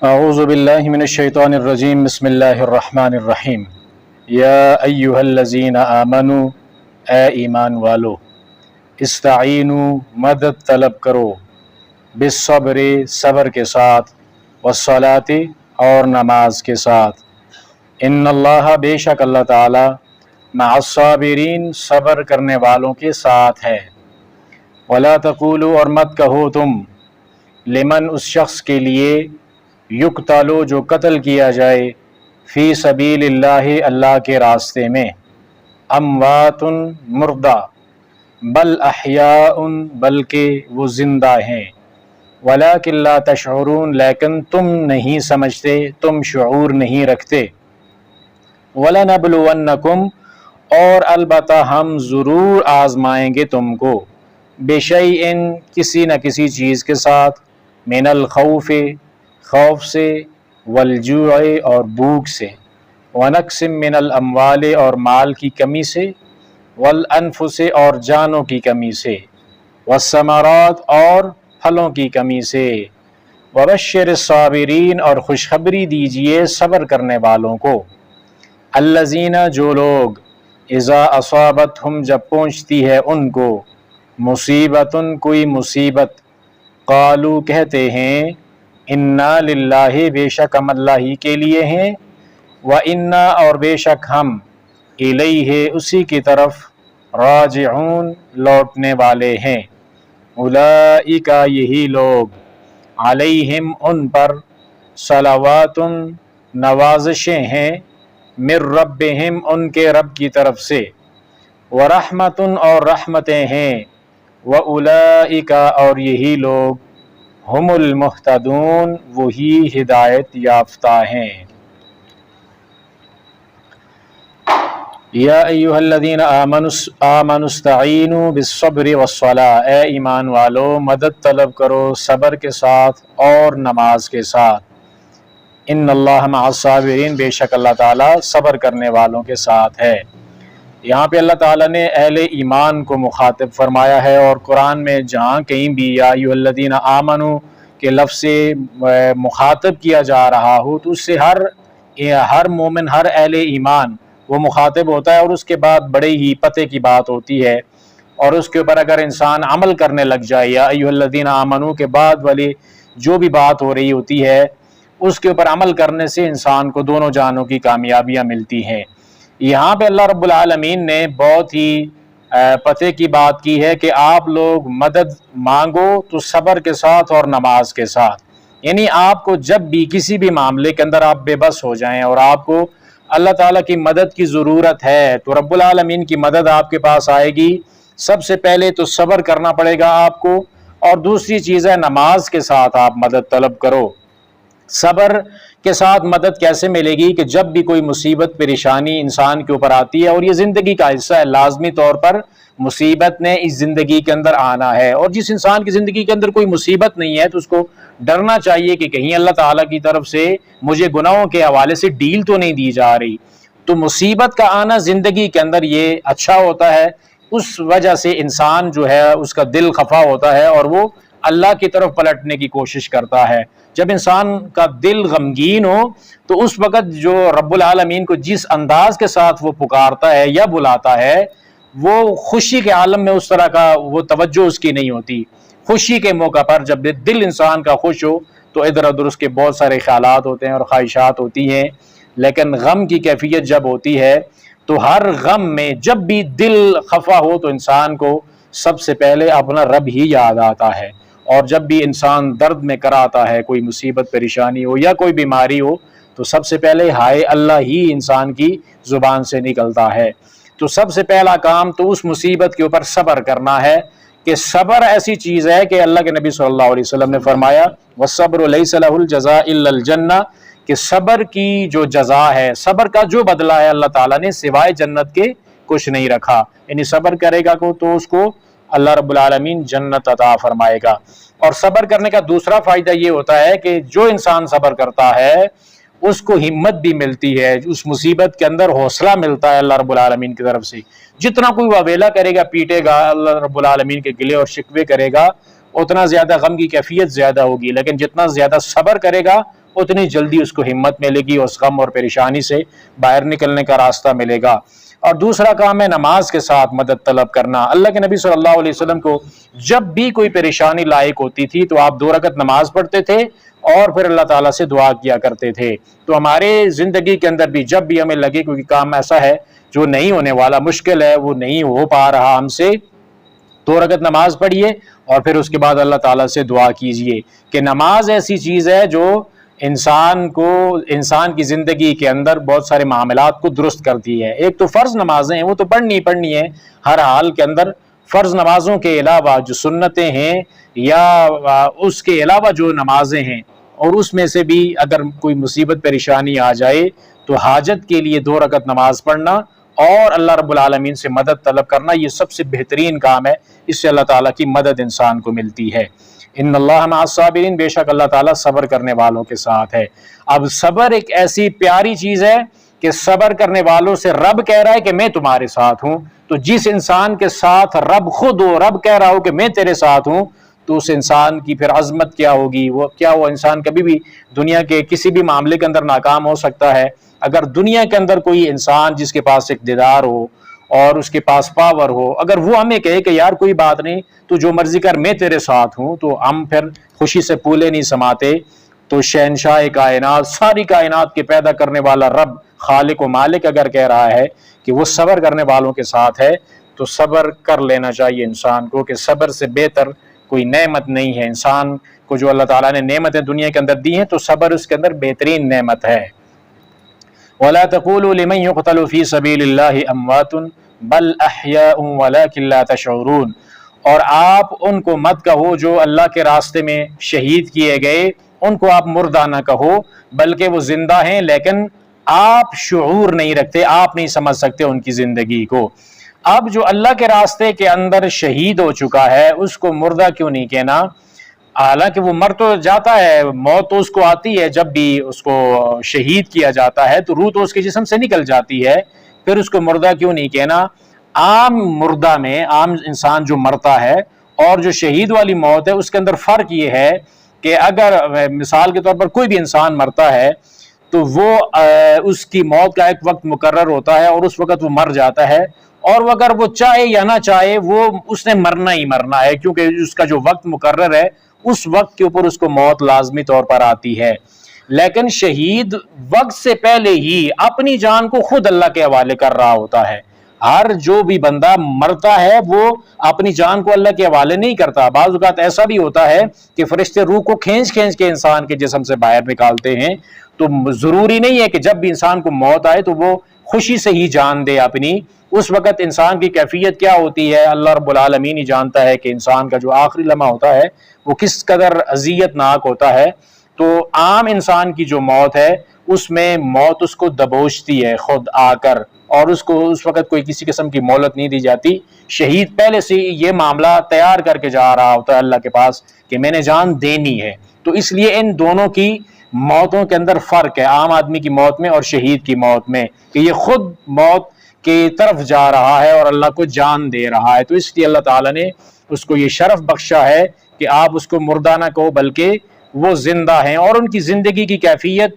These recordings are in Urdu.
اعوذ باللہ من الشیطان الرجیم بسم اللہ الرحمن الرحیم یا ایہا الذین آمنوا اے ایمان والو استعینوا مدد طلب کرو بالصبر صبر کے ساتھ والصلاۃ اور نماز کے ساتھ ان اللہ بے شک اللہ تعالی مع الصابرین صبر کرنے والوں کے ساتھ ہے ولا تقولوا اور مت کہو تم لمن اس شخص کے لیے یقتلو جو قتل کیا جائے فی سبیل اللہ اللہ کے راستے میں اموات مردہ بل احیاء بلکہ وہ زندہ ہیں ولکن لا تشعرون لیکن تم نہیں سمجھتے تم شعور نہیں رکھتے وَلَنَبْلُوَنَّكُمْ اور البتہ ہم ضرور آزمائیں گے تم کو بِشَيْءٍ کسی نہ کسی چیز کے ساتھ من الخوف خوف سے والجوع اور بھوک سے ونقص من الاموال اور مال کی کمی سے والانفس اور جانوں کی کمی سے والثمرات اور پھلوں کی کمی سے وبشر الصابرین اور خوشخبری دیجئے صبر کرنے والوں کو الذین جو لوگ اذا اصابتہم جب پہنچتی ہے ان کو مصیبت کوئی مصیبت قالو کہتے ہیں انا للہ بے شک ہم اللہ ہی کے لیے ہیں وانا اور بے شک ہم الیہ اسی کی طرف راجعون لوٹنے والے ہیں اولئک یہی لوگ علیہم ان پر صلوات نوازشیں ہیں من ربہم ان کے رب کی طرف سے ورحمت اور رحمتیں ہیں واولئک اور یہی لوگ ہم المہتدون وہی ہدایت یافتہ ہیں یا ایہا الذین آمنوا استعینوا بالصبر والصلاۃ اے ایمان والو مدد طلب کرو صبر کے ساتھ اور نماز کے ساتھ ان اللہ مع الصابرین بے شک اللہ تعالیٰ صبر کرنے والوں کے ساتھ ہے۔ یہاں پہ اللہ تعالیٰ نے اہل ایمان کو مخاطب فرمایا ہے، اور قرآن میں جہاں کہیں بھی یا ایھا الذین آمنوا کے لفظ سے مخاطب کیا جا رہا ہو تو اس سے ہر مومن، ہر اہل ایمان وہ مخاطب ہوتا ہے، اور اس کے بعد بڑے ہی پتے کی بات ہوتی ہے، اور اس کے اوپر اگر انسان عمل کرنے لگ جائے یا ایھا الذین آمنوا کے بعد والی جو بھی بات ہو رہی ہوتی ہے اس کے اوپر عمل کرنے سے انسان کو دونوں جانوں کی کامیابیاں ملتی ہیں۔ یہاں پہ اللہ رب العالمین نے بہت ہی پتے کی بات کی ہے کہ آپ لوگ مدد مانگو تو صبر کے ساتھ اور نماز کے ساتھ، یعنی آپ کو جب بھی کسی بھی معاملے کے اندر آپ بے بس ہو جائیں اور آپ کو اللہ تعالیٰ کی مدد کی ضرورت ہے تو رب العالمین کی مدد آپ کے پاس آئے گی۔ سب سے پہلے تو صبر کرنا پڑے گا آپ کو، اور دوسری چیز ہے نماز کے ساتھ آپ مدد طلب کرو۔ صبر کے ساتھ مدد کیسے ملے گی کہ جب بھی کوئی مصیبت پریشانی انسان کے اوپر آتی ہے، اور یہ زندگی کا حصہ ہے، لازمی طور پر مصیبت نے اس زندگی کے اندر آنا ہے، اور جس انسان کی زندگی کے اندر کوئی مصیبت نہیں ہے تو اس کو ڈرنا چاہیے کہ کہیں اللہ تعالیٰ کی طرف سے مجھے گناہوں کے حوالے سے ڈیل تو نہیں دی جا رہی۔ تو مصیبت کا آنا زندگی کے اندر یہ اچھا ہوتا ہے، اس وجہ سے انسان جو ہے اس کا دل خفا ہوتا ہے اور وہ اللہ کی طرف پلٹنے کی کوشش کرتا ہے۔ جب انسان کا دل غمگین ہو تو اس وقت جو رب العالمین کو جس انداز کے ساتھ وہ پکارتا ہے یا بلاتا ہے، وہ خوشی کے عالم میں اس طرح کا وہ توجہ اس کی نہیں ہوتی۔ خوشی کے موقع پر جب دل انسان کا خوش ہو تو ادھر ادھر اس کے بہت سارے خیالات ہوتے ہیں اور خواہشات ہوتی ہیں، لیکن غم کی کیفیت جب ہوتی ہے تو ہر غم میں جب بھی دل خفا ہو تو انسان کو سب سے پہلے اپنا رب ہی یاد آتا ہے، اور جب بھی انسان درد میں کراتا ہے، کوئی مصیبت پریشانی ہو یا کوئی بیماری ہو تو سب سے پہلے ہائے اللہ ہی انسان کی زبان سے نکلتا ہے۔ تو سب سے پہلا کام تو اس مصیبت کے اوپر صبر کرنا ہے، کہ صبر ایسی چیز ہے کہ اللہ کے نبی صلی اللہ علیہ وسلم نے فرمایا وَالصَّبْرُ لَيْسَ لَهُ الْجَزَاءُ إِلَّا الْجَنَّةُ کہ صبر کی جو جزا ہے، صبر کا جو بدلہ ہے اللہ تعالیٰ نے سوائے جنت کے کچھ نہیں رکھا، یعنی صبر کرے گا تو اس کو اللہ رب العالمین جنت عطا فرمائے گا۔ اور صبر کرنے کا دوسرا فائدہ یہ ہوتا ہے کہ جو انسان صبر کرتا ہے اس کو ہمت بھی ملتی ہے، اس مصیبت کے اندر حوصلہ ملتا ہے اللہ رب العالمین کی طرف سے۔ جتنا کوئی واویلا کرے گا، پیٹے گا، اللہ رب العالمین کے گلے اور شکوے کرے گا، اتنا زیادہ غم کی کیفیت زیادہ ہوگی، لیکن جتنا زیادہ صبر کرے گا اتنی جلدی اس کو ہمت ملے گی، اس غم اور پریشانی سے باہر نکلنے کا راستہ ملے گا۔ اور دوسرا کام ہے نماز کے ساتھ مدد طلب کرنا۔ اللہ کے نبی صلی اللہ علیہ وسلم کو جب بھی کوئی پریشانی لاحق ہوتی تھی تو آپ 2 رکعت نماز پڑھتے تھے اور پھر اللہ تعالیٰ سے دعا کیا کرتے تھے۔ تو ہمارے زندگی کے اندر بھی جب بھی ہمیں لگے کوئی کام ایسا ہے جو نہیں ہونے والا، مشکل ہے، وہ نہیں ہو پا رہا ہم سے، 2 رکعت نماز پڑھیے اور پھر اس کے بعد اللہ تعالیٰ سے دعا کیجئے کہ نماز ایسی چیز ہے جو انسان کی زندگی کے اندر بہت سارے معاملات کو درست کرتی ہے۔ ایک تو فرض نمازیں ہیں، وہ تو پڑھنی ہے ہر حال کے اندر۔ فرض نمازوں کے علاوہ جو سنتیں ہیں یا اس کے علاوہ جو نمازیں ہیں، اور اس میں سے بھی اگر کوئی مصیبت پریشانی آ جائے تو حاجت کے لیے 2 رکعت نماز پڑھنا اور اللہ رب العالمین سے مدد طلب کرنا، یہ سب سے بہترین کام ہے۔ اس سے اللہ تعالیٰ کی مدد انسان کو ملتی ہے۔ ان اللہ مع الصابرین، بے شک اللہ تعالیٰ صبر کرنے والوں کے ساتھ ہے۔ اب صبر ایک ایسی پیاری چیز ہے کہ صبر کرنے والوں سے رب کہہ رہا ہے کہ میں تمہارے ساتھ ہوں۔ تو جس انسان کے ساتھ رب خود ہو، رب کہہ رہا ہو کہ میں تیرے ساتھ ہوں، تو اس انسان کی پھر عظمت کیا ہوگی؟ وہ انسان کبھی بھی دنیا کے کسی بھی معاملے کے اندر ناکام ہو سکتا ہے۔ اگر دنیا کے اندر کوئی انسان جس کے پاس اقتدار ہو اور اس کے پاس پاور ہو، اگر وہ ہمیں کہے کہ یار کوئی بات نہیں، تو جو مرضی کر، میں تیرے ساتھ ہوں، تو ہم پھر خوشی سے پھولے نہیں سماتے۔ تو شہنشاہ کائنات، ساری کائنات کے پیدا کرنے والا رب، خالق و مالک اگر کہہ رہا ہے کہ وہ صبر کرنے والوں کے ساتھ ہے، تو صبر کر لینا چاہیے انسان کو، کہ صبر سے بہتر کوئی نعمت نہیں ہے۔ انسان کو جو اللہ تعالیٰ نے نعمتیں دنیا کے اندر دی ہیں، تو صبر اس کے اندر بہترین نعمت ہے۔ وَلَا تَقُولُوا لِمَنْ يُقْتَلُ فِي سَبِيلِ اللَّهِ أَمْوَاتٌ بَلْ أَحْيَاءٌ وَلَكِنْ لَا تَشْعُرُونَ، اور آپ ان کو مت کہو جو اللہ کے راستے میں شہید کیے گئے، ان کو آپ مردہ نہ کہو، بلکہ وہ زندہ ہیں، لیکن آپ شعور نہیں رکھتے، آپ نہیں سمجھ سکتے ان کی زندگی کو۔ اب جو اللہ کے راستے کے اندر شہید ہو چکا ہے، اس کو مردہ کیوں نہیں کہنا؟ حالانکہ وہ مر تو جاتا ہے، موت تو اس کو آتی ہے، جب بھی اس کو شہید کیا جاتا ہے تو روح تو اس کے جسم سے نکل جاتی ہے، پھر اس کو مردہ کیوں نہیں کہنا؟ عام مردہ میں، عام انسان جو مرتا ہے اور جو شہید والی موت ہے، اس کے اندر فرق یہ ہے کہ اگر مثال کے طور پر کوئی بھی انسان مرتا ہے تو وہ اس کی موت کا ایک وقت مقرر ہوتا ہے اور اس وقت وہ مر جاتا ہے، اور اگر وہ چاہے یا نہ چاہے وہ اس نے مرنا ہی مرنا ہے، کیونکہ اس کا جو وقت مقرر ہے اس وقت کے اوپر اس کو موت لازمی طور پر آتی ہے۔ لیکن شہید وقت سے پہلے ہی اپنی جان کو خود اللہ کے حوالے کر رہا ہوتا ہے۔ ہر جو بھی بندہ مرتا ہے وہ اپنی جان کو اللہ کے حوالے نہیں کرتا۔ بعض اوقات ایسا بھی ہوتا ہے کہ فرشتے روح کو کھینچ کے انسان کے جسم سے باہر نکالتے ہیں، تو ضروری نہیں ہے کہ جب بھی انسان کو موت آئے تو وہ خوشی سے ہی جان دے اپنی۔ اس وقت انسان کی کیفیت کیا ہوتی ہے اللہ رب العالمین ہی جانتا ہے، کہ انسان کا جو آخری لمحہ ہوتا ہے وہ کس قدر اذیت ناک ہوتا ہے۔ تو عام انسان کی جو موت ہے اس میں موت اس کو دبوچتی ہے خود آ کر، اور اس کو اس وقت کوئی کسی قسم کی مہلت نہیں دی جاتی۔ شہید پہلے سے یہ معاملہ تیار کر کے جا رہا ہوتا ہے اللہ کے پاس کہ میں نے جان دینی ہے۔ تو اس لیے ان دونوں کی موتوں کے اندر فرق ہے، عام آدمی کی موت میں اور شہید کی موت میں، کہ یہ خود موت کی طرف جا رہا ہے اور اللہ کو جان دے رہا ہے۔ تو اس لیے اللہ تعالیٰ نے اس کو یہ شرف بخشا ہے کہ آپ اس کو مردہ نہ کہو بلکہ وہ زندہ ہیں۔ اور ان کی زندگی کی کیفیت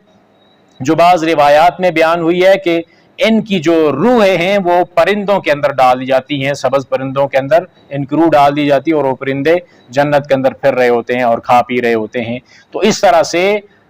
جو بعض روایات میں بیان ہوئی ہے کہ ان کی جو روحیں ہیں وہ پرندوں کے اندر ڈال دی جاتی ہیں، سبز پرندوں کے اندر ان کی روح ڈال دی جاتی ہے، اور وہ پرندے جنت کے اندر پھر رہے ہوتے ہیں اور کھا پی رہے ہوتے ہیں۔ تو اس طرح سے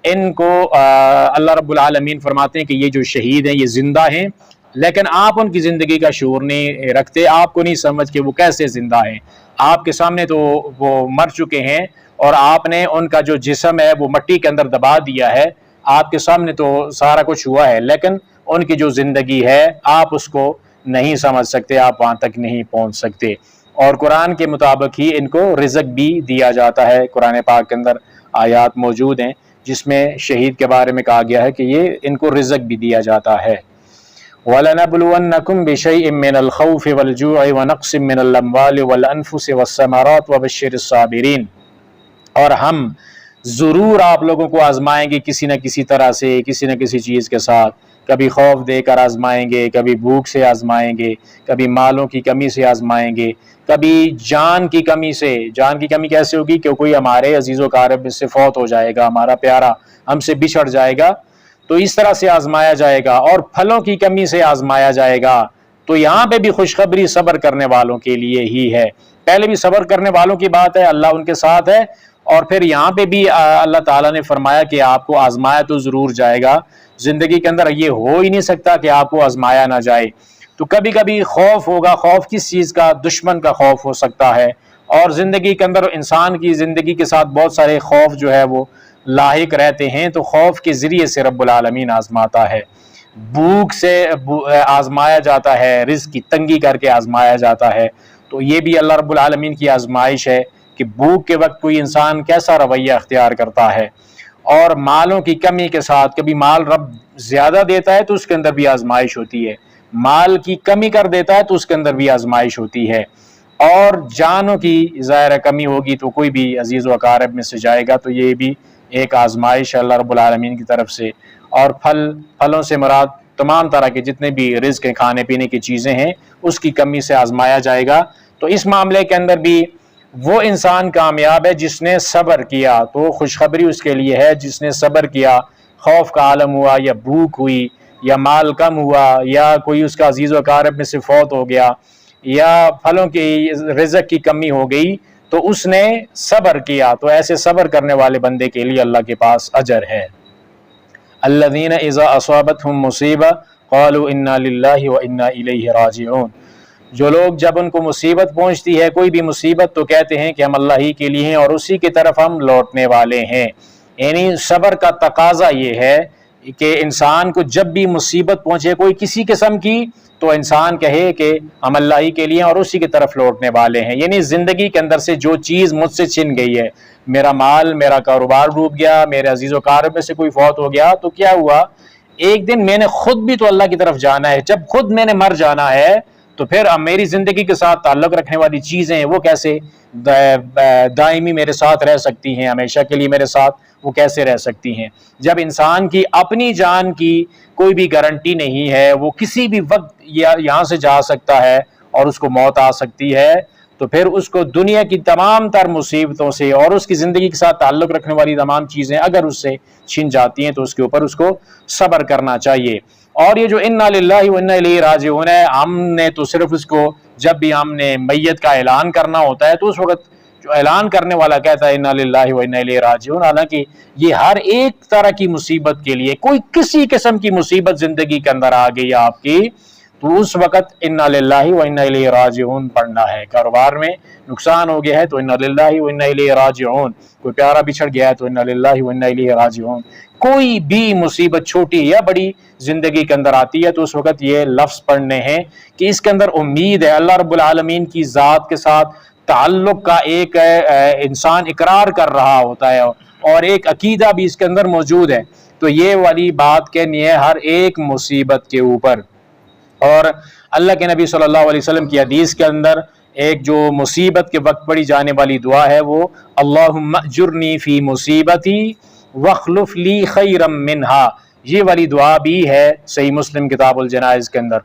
ان کو اللہ رب العالمین فرماتے ہیں کہ یہ جو شہید ہیں یہ زندہ ہیں، لیکن آپ ان کی زندگی کا شعور نہیں رکھتے، آپ کو نہیں سمجھ کہ وہ کیسے زندہ ہیں۔ آپ کے سامنے تو وہ مر چکے ہیں اور آپ نے ان کا جو جسم ہے وہ مٹی کے اندر دبا دیا ہے، آپ کے سامنے تو سارا کچھ ہوا ہے، لیکن ان کی جو زندگی ہے آپ اس کو نہیں سمجھ سکتے، آپ وہاں تک نہیں پہنچ سکتے۔ اور قرآن کے مطابق ہی ان کو رزق بھی دیا جاتا ہے۔ قرآن پاک کے اندر آیات موجود ہیں جس میں شہید کے بارے میں کہا گیا ہے کہ یہ ان کو رزق بھی دیا جاتا ہے۔ وَلَنَبْلُوَنَّكُمْ بِشَيْءٍ مِّنَ الْخَوْفِ وَالْجُوعِ وَنَقْصٍ مِّنَ الْأَمْوَالِ وَالْأَنفُسِ وَالثَّمَرَاتِ وَبَشِّرِ الصَّابِرِينَ، اور ہم ضرور آپ لوگوں کو آزمائیں گے کسی نہ کسی طرح سے، کسی نہ کسی چیز کے ساتھ، کبھی خوف دے کر آزمائیں گے، کبھی بھوک سے آزمائیں گے، کبھی مالوں کی کمی سے آزمائیں گے، کبھی جان کی کمی سے۔ جان کی کمی کیسے ہوگی؟ کہ کوئی ہمارے عزیز و اقارب میں سے فوت ہو جائے گا، ہمارا پیارا ہم سے بچھڑ جائے گا، تو اس طرح سے آزمایا جائے گا، اور پھلوں کی کمی سے آزمایا جائے گا۔ تو یہاں پہ بھی خوشخبری صبر کرنے والوں کے لیے ہی ہے۔ پہلے بھی صبر کرنے والوں کی بات ہے، اللہ ان کے ساتھ ہے، اور پھر یہاں پہ بھی اللہ تعالیٰ نے فرمایا کہ آپ کو آزمایا تو ضرور جائے گا۔ زندگی کے اندر یہ ہو ہی نہیں سکتا کہ آپ کو آزمایا نہ جائے۔ تو کبھی کبھی خوف ہوگا، خوف کس چیز کا؟ دشمن کا خوف ہو سکتا ہے، اور زندگی کے اندر انسان کی زندگی کے ساتھ بہت سارے خوف جو ہے وہ لاحق رہتے ہیں، تو خوف کے ذریعے سے رب العالمین آزماتا ہے، بھوک سے آزمایا جاتا ہے، رزق کی تنگی کر کے آزمایا جاتا ہے۔ تو یہ بھی اللہ رب العالمین کی آزمائش ہے کہ بھوک کے وقت کوئی انسان کیسا رویہ اختیار کرتا ہے، اور مالوں کی کمی کے ساتھ، کبھی مال رب زیادہ دیتا ہے تو اس کے اندر بھی آزمائش ہوتی ہے، مال کی کمی کر دیتا ہے تو اس کے اندر بھی آزمائش ہوتی ہے، اور جانوں کی ظاہر کمی ہوگی تو کوئی بھی عزیز و اقارب میں سے جائے گا، تو یہ بھی ایک آزمائش ہے اللہ رب العالمین کی طرف سے۔ اور پھلوں سے مراد تمام طرح کے جتنے بھی رزق کے کھانے پینے کی چیزیں ہیں اس کی کمی سے آزمایا جائے گا۔ تو اس معاملے کے اندر بھی وہ انسان کامیاب ہے جس نے صبر کیا، تو خوشخبری اس کے لیے ہے جس نے صبر کیا، خوف کا عالم ہوا یا بھوک ہوئی یا مال کم ہوا یا کوئی اس کا عزیز و اقارب میں سے فوت ہو گیا یا پھلوں کی رزق کی کمی ہو گئی، تو اس نے صبر کیا، تو ایسے صبر کرنے والے بندے کے لیے اللہ کے پاس اجر ہے۔ الذین اذا اصابتہم مصیبہ قالوا انا للہ وانا الیہ راجعون، جو لوگ جب ان کو مصیبت پہنچتی ہے، کوئی بھی مصیبت، تو کہتے ہیں کہ ہم اللہ ہی کے لیے ہیں اور اسی کی طرف ہم لوٹنے والے ہیں۔ یعنی صبر کا تقاضا یہ ہے کہ انسان کو جب بھی مصیبت پہنچے کوئی کسی قسم کی، تو انسان کہے کہ ہم اللہ ہی کے لیے اور اسی کی طرف لوٹنے والے ہیں۔ یعنی زندگی کے اندر سے جو چیز مجھ سے چھن گئی ہے، میرا مال، میرا کاروبار ڈوب گیا، میرے عزیز و اقارب میں سے کوئی فوت ہو گیا، تو کیا ہوا؟ ایک دن میں نے خود بھی تو اللہ کی طرف جانا ہے، جب خود میں نے مر جانا ہے تو پھر اب میری زندگی کے ساتھ تعلق رکھنے والی چیزیں وہ کیسے دائمی میرے ساتھ رہ سکتی ہیں، ہمیشہ کے لیے میرے ساتھ وہ کیسے رہ سکتی ہیں؟ جب انسان کی اپنی جان کی کوئی بھی گارنٹی نہیں ہے، وہ کسی بھی وقت یہاں سے جا سکتا ہے اور اس کو موت آ سکتی ہے، تو پھر اس کو دنیا کی تمام تر مصیبتوں سے اور اس کی زندگی کے ساتھ تعلق رکھنے والی تمام چیزیں اگر اس سے چھن جاتی ہیں تو اس کے اوپر اس کو صبر کرنا چاہیے۔ اور یہ جو انا للہ و انا الیہ راجعون ہے، ہم نے تو صرف اس کو جب بھی ہم نے میت کا اعلان کرنا ہوتا ہے تو اس وقت جو اعلان کرنے والا کہتا ہے انا للہ و انا الیہ راجعون، حالانکہ یہ ہر ایک طرح کی مصیبت کے لیے، کوئی کسی قسم کی مصیبت زندگی کے اندر آ گئی آپ کی، تو اس وقت انا للہ و انا الیہ راجعون پڑھنا ہے۔ کاروبار میں نقصان ہو گیا ہے تو انا للہ و انا الیہ راجعون، کوئی پیارا بچھڑ گیا ہے تو انا للہ و انا الیہ راجعون، کوئی بھی مصیبت چھوٹی یا بڑی زندگی کے اندر آتی ہے تو اس وقت یہ لفظ پڑھنے ہیں کہ اس کے اندر امید ہے، اللہ رب العالمین کی ذات کے ساتھ تعلق کا ایک انسان اقرار کر رہا ہوتا ہے اور ایک عقیدہ بھی اس کے اندر موجود ہے، تو یہ والی بات کہنی ہے ہر ایک مصیبت کے اوپر۔ اور اللہ کے نبی صلی اللہ علیہ وسلم کی حدیث کے اندر ایک جو مصیبت کے وقت پڑھی جانے والی دعا ہے وہ اللہم اجرنی فی مصیبتی واخلف لی خیرا منہا، یہ والی دعا بھی ہے صحیح مسلم کتاب الجنائز کے اندر،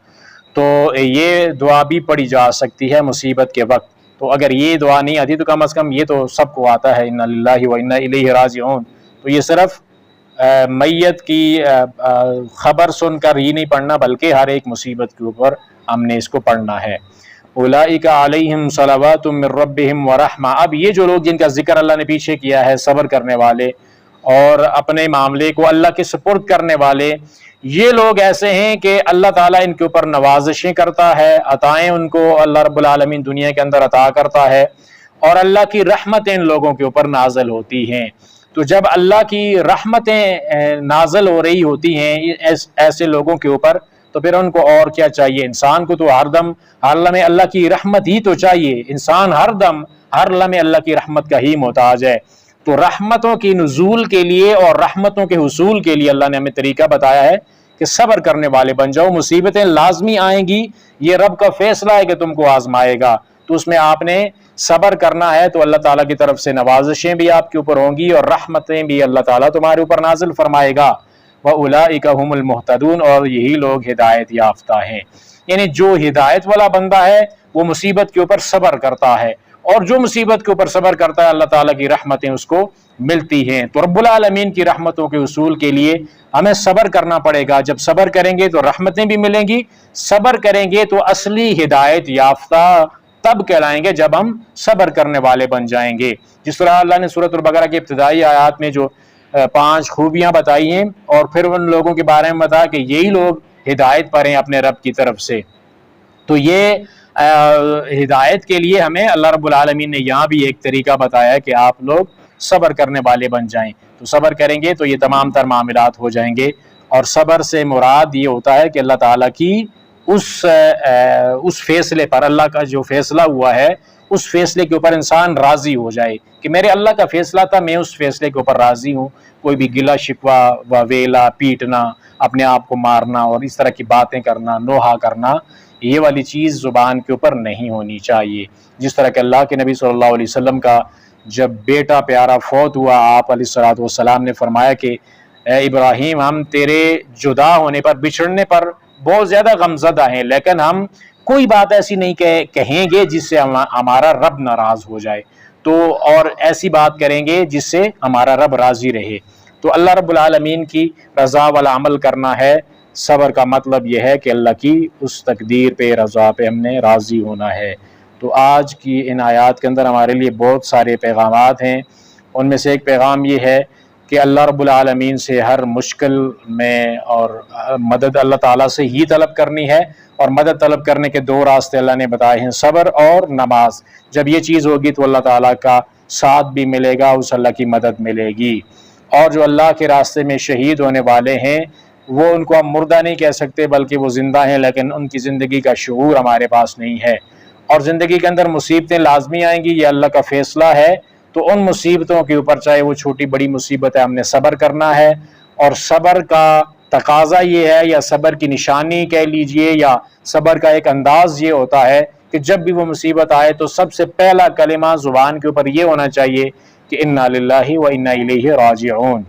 تو یہ دعا بھی پڑھی جا سکتی ہے مصیبت کے وقت۔ تو اگر یہ دعا نہیں آتی تو کم از کم یہ تو سب کو آتا ہے انا للہ و انا الیہ راجعون، تو یہ صرف میت کی خبر سن کر ہی نہیں پڑھنا بلکہ ہر ایک مصیبت کے اوپر ہم نے اس کو پڑھنا ہے۔ اولئک علیہم صلوات من ربہم ورحمہ، اب یہ جو لوگ جن کا ذکر اللہ نے پیچھے کیا ہے، صبر کرنے والے اور اپنے معاملے کو اللہ کے سپرد کرنے والے، یہ لوگ ایسے ہیں کہ اللہ تعالیٰ ان کے اوپر نوازشیں کرتا ہے، عطائیں ان کو اللہ رب العالمین دنیا کے اندر عطا کرتا ہے، اور اللہ کی رحمتیں ان لوگوں کے اوپر نازل ہوتی ہیں۔ تو جب اللہ کی رحمتیں نازل ہو رہی ہوتی ہیں ایسے لوگوں کے اوپر تو پھر ان کو اور کیا چاہیے؟ انسان کو تو ہر دم ہر لمحے اللہ کی رحمت ہی تو چاہیے، انسان ہر دم ہر لمحے اللہ کی رحمت کا ہی محتاج ہے۔ تو رحمتوں کی نزول کے لیے اور رحمتوں کے حصول کے لیے اللہ نے ہمیں طریقہ بتایا ہے کہ صبر کرنے والے بن جاؤ، مصیبتیں لازمی آئیں گی، یہ رب کا فیصلہ ہے کہ تم کو آزمائے گا، تو اس میں آپ نے صبر کرنا ہے تو اللہ تعالیٰ کی طرف سے نوازشیں بھی آپ کے اوپر ہوں گی اور رحمتیں بھی اللہ تعالیٰ تمہارے اوپر نازل فرمائے گا۔ وَأُولَئِكَ هُمُ الْمُهْتَدُونَ، اور یہی لوگ ہدایت یافتہ ہیں۔ یعنی جو ہدایت والا بندہ ہے وہ مصیبت کے اوپر صبر کرتا ہے، اور جو مصیبت کے اوپر صبر کرتا ہے اللہ تعالیٰ کی رحمتیں اس کو ملتی ہیں۔ تو رب العالمین کی رحمتوں کے حصول کے لیے ہمیں صبر کرنا پڑے گا۔ جب صبر کریں گے تو رحمتیں بھی ملیں گی، صبر کریں گے تو اصلی ہدایت یافتہ تب کہلائیں گے جب ہم صبر کرنے والے بن جائیں گے۔ جس طرح اللہ نے سورۃ البقرہ کی ابتدائی آیات میں جو 5 خوبیاں بتائی ہیں، اور پھر ان لوگوں کے بارے میں بتایا کہ یہی لوگ ہدایت پر ہیں اپنے رب کی طرف سے، تو یہ ہدایت کے لیے ہمیں اللہ رب العالمین نے یہاں بھی ایک طریقہ بتایا ہے کہ آپ لوگ صبر کرنے والے بن جائیں۔ تو صبر کریں گے تو یہ تمام تر معاملات ہو جائیں گے، اور صبر سے مراد یہ ہوتا ہے کہ اللہ تعالیٰ کی اس فیصلے پر، اللہ کا جو فیصلہ ہوا ہے اس فیصلے کے اوپر انسان راضی ہو جائے کہ میرے اللہ کا فیصلہ تھا، میں اس فیصلے کے اوپر راضی ہوں۔ کوئی بھی گلا شکوہ ویلا، پیٹنا، اپنے آپ کو مارنا اور اس طرح کی باتیں کرنا، نوحہ کرنا، یہ والی چیز زبان کے اوپر نہیں ہونی چاہیے۔ جس طرح کہ اللہ کے نبی صلی اللہ علیہ وسلم کا جب بیٹا پیارا فوت ہوا، آپ علیہ السلام نے فرمایا کہ اے ابراہیم، ہم تیرے جدا ہونے پر، بچھڑنے پر بہت زیادہ غمزدہ ہیں، لیکن ہم کوئی بات ایسی نہیں کہیں گے جس سے ہمارا رب ناراض ہو جائے، تو اور ایسی بات کریں گے جس سے ہمارا رب راضی رہے۔ تو اللہ رب العالمین کی رضا والا عمل کرنا ہے۔ صبر کا مطلب یہ ہے کہ اللہ کی اس تقدیر پہ، رضا پہ ہم نے راضی ہونا ہے۔ تو آج کی ان آیات کے اندر ہمارے لیے بہت سارے پیغامات ہیں۔ ان میں سے ایک پیغام یہ ہے کہ اللہ رب العالمین سے ہر مشکل میں اور مدد اللہ تعالیٰ سے ہی طلب کرنی ہے، اور مدد طلب کرنے کے 2 راستے اللہ نے بتائے ہیں، صبر اور نماز۔ جب یہ چیز ہوگی تو اللہ تعالیٰ کا ساتھ بھی ملے گا، اس اللہ کی مدد ملے گی۔ اور جو اللہ کے راستے میں شہید ہونے والے ہیں، وہ ان کو ہم مردہ نہیں کہہ سکتے بلکہ وہ زندہ ہیں، لیکن ان کی زندگی کا شعور ہمارے پاس نہیں ہے۔ اور زندگی کے اندر مصیبتیں لازمی آئیں گی، یہ اللہ کا فیصلہ ہے۔ تو ان مصیبتوں کے اوپر، چاہے وہ چھوٹی بڑی مصیبت ہے، ہم نے صبر کرنا ہے۔ اور صبر کا تقاضا یہ ہے، یا صبر کی نشانی کہہ لیجئے، یا صبر کا ایک انداز یہ ہوتا ہے کہ جب بھی وہ مصیبت آئے تو سب سے پہلا کلمہ زبان کے اوپر یہ ہونا چاہیے کہ انا للہ و انا الیہ راجعون۔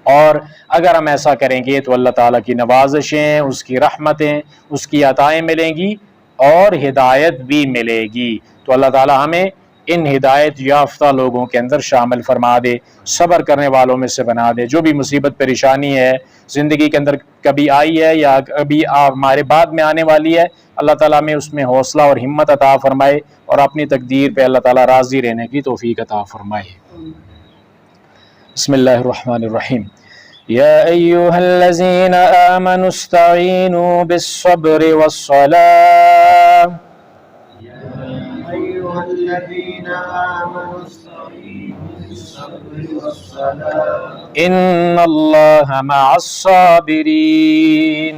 اور اگر ہم ایسا کریں گے تو اللہ تعالیٰ کی نوازشیں، اس کی رحمتیں، اس کی عطائیں ملیں گی، اور ہدایت بھی ملے گی۔ تو اللہ تعالیٰ ہمیں ان ہدایت یافتہ لوگوں کے اندر شامل فرما دے، صبر کرنے والوں میں سے بنا دے۔ جو بھی مصیبت پریشانی ہے زندگی کے اندر کبھی آئی ہے یا کبھی ہمارے بعد میں آنے والی ہے، اللہ تعالیٰ میں اس میں حوصلہ اور ہمت عطا فرمائے، اور اپنی تقدیر پہ اللہ تعالیٰ راضی رہنے کی توفیق عطا فرمائے۔ بسم اللہ الرحمن الرحیم۔ یا ایھا الذین آمنوا استعینوا بالصبر والصلاۃ ان اللہ مع الصابرین۔